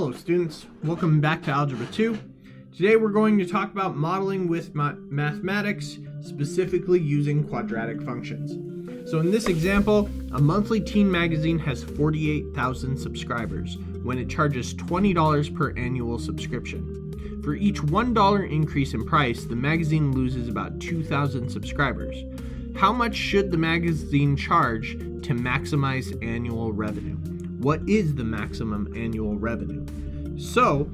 Hello students, welcome back to Algebra 2. Today we're going to talk about modeling with mathematics, specifically using quadratic functions. So in this example, a monthly teen magazine has 48,000 subscribers when it charges $20 per annual subscription. For each $1 increase in price, the magazine loses about 2,000 subscribers. How much should the magazine charge to maximize annual revenue? What is the maximum annual revenue? So,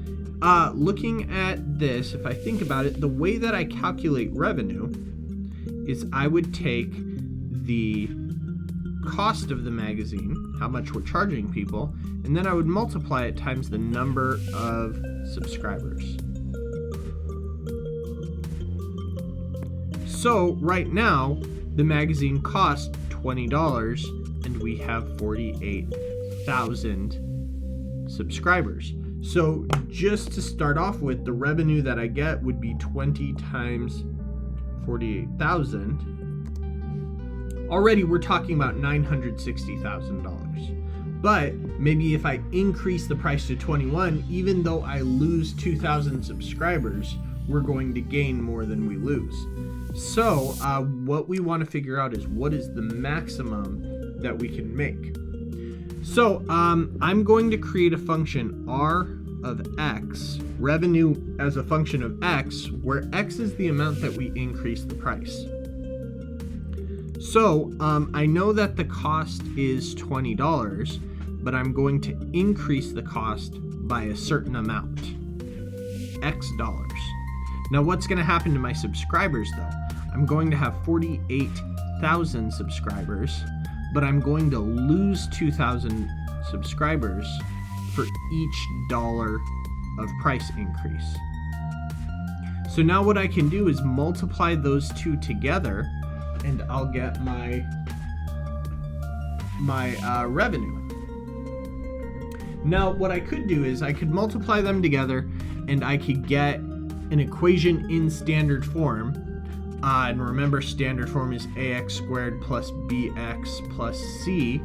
looking at this, if I think about it, the way that I calculate revenue is I would take the cost of the magazine, how much we're charging people, and then I would multiply it times the number of subscribers. So, right now, the magazine costs $20 and we have 48,000 subscribers. So just to start off with, the revenue that I get would be 20 times 48,000. Already we're talking about $960,000. But maybe if I increase the price to 21, even though I lose 2,000 subscribers, we're going to gain more than we lose. So what we want to figure out is what is the maximum that we can make. So I'm going to create a function r of x, revenue as a function of x, where x is the amount that we increase the price. So I know that the cost is $20, but I'm going to increase the cost by a certain amount, x dollars. Now what's going to happen to my subscribers though? I'm going to have 48,000 subscribers, but I'm going to lose 2,000 subscribers for each dollar of price increase. So now what I can do is multiply those two together and I'll get my revenue. Now what I could do is I could multiply them together and I could get an equation in standard form. And remember, standard form is ax squared plus bx plus c.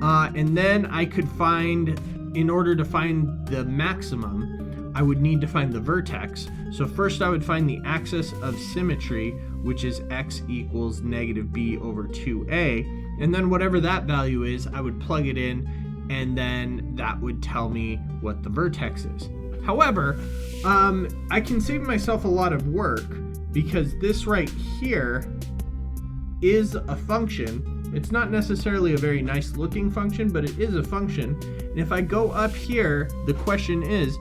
And then I could find, in order to find the maximum, I would need to find the vertex. So first I would find the axis of symmetry, which is x equals negative b over 2a. And then whatever that value is, I would plug it in, and then that would tell me what the vertex is. However, I can save myself a lot of work, because this right here is a function. It's not necessarily a very nice looking function, but it is a function. And if I go up here, the question is,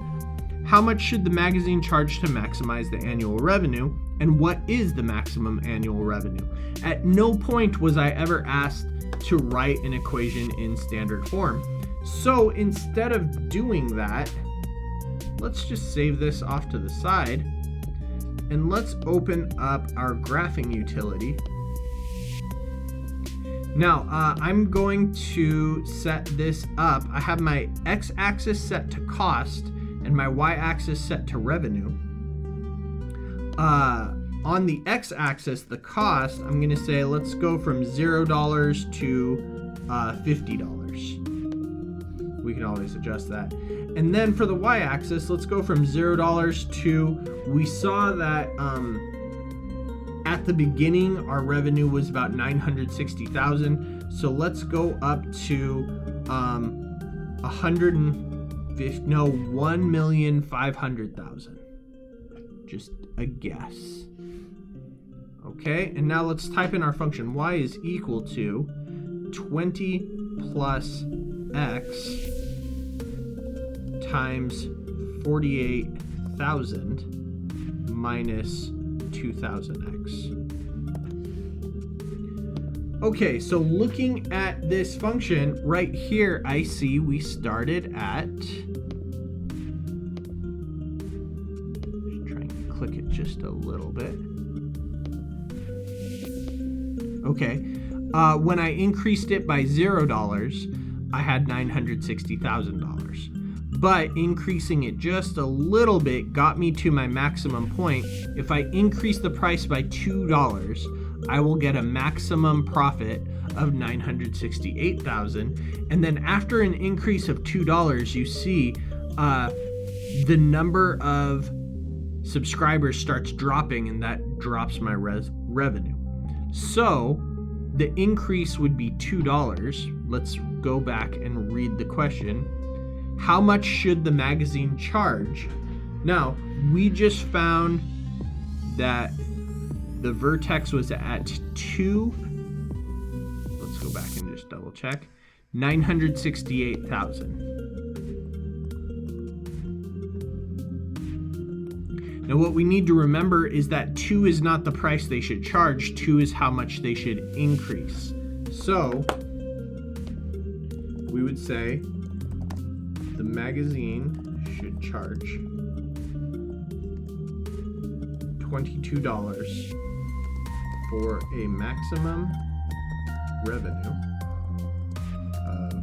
how much should the magazine charge to maximize the annual revenue? And what is the maximum annual revenue? At no point was I ever asked to write an equation in standard form. So instead of doing that, let's just save this off to the side. And let's open up our graphing utility. Now, I'm going to set this up. I have my x-axis set to cost and my y-axis set to revenue. On the x-axis, the cost, I'm going to say let's go from $0 to $50. We can always adjust that. And then for the y-axis, let's go from $0 to, we saw that at the beginning our revenue was about 960,000. So let's go up to 1,500,000. Just a guess. Okay, and now let's type in our function. Y is equal to 20 plus x times 48,000 minus 2,000x. Okay, so looking at this function right here, I see we started at, trying to click it just a little bit. Okay, when I increased it by $0, I had $960,000. But increasing it just a little bit got me to my maximum point. If I increase the price by $2, I will get a maximum profit of $968,000. And then after an increase of $2, you see the number of subscribers starts dropping, and that drops my revenue. So the increase would be $2. Let's go back and read the question. How much should the magazine charge? Now, we just found that the vertex was at 2. Let's go back and just double check. 968,000. Now what we need to remember is that 2 is not the price they should charge, 2 is how much they should increase. So we would say the magazine should charge $22 for a maximum revenue of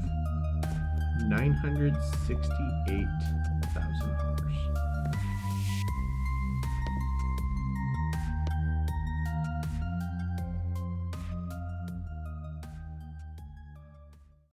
$968,000.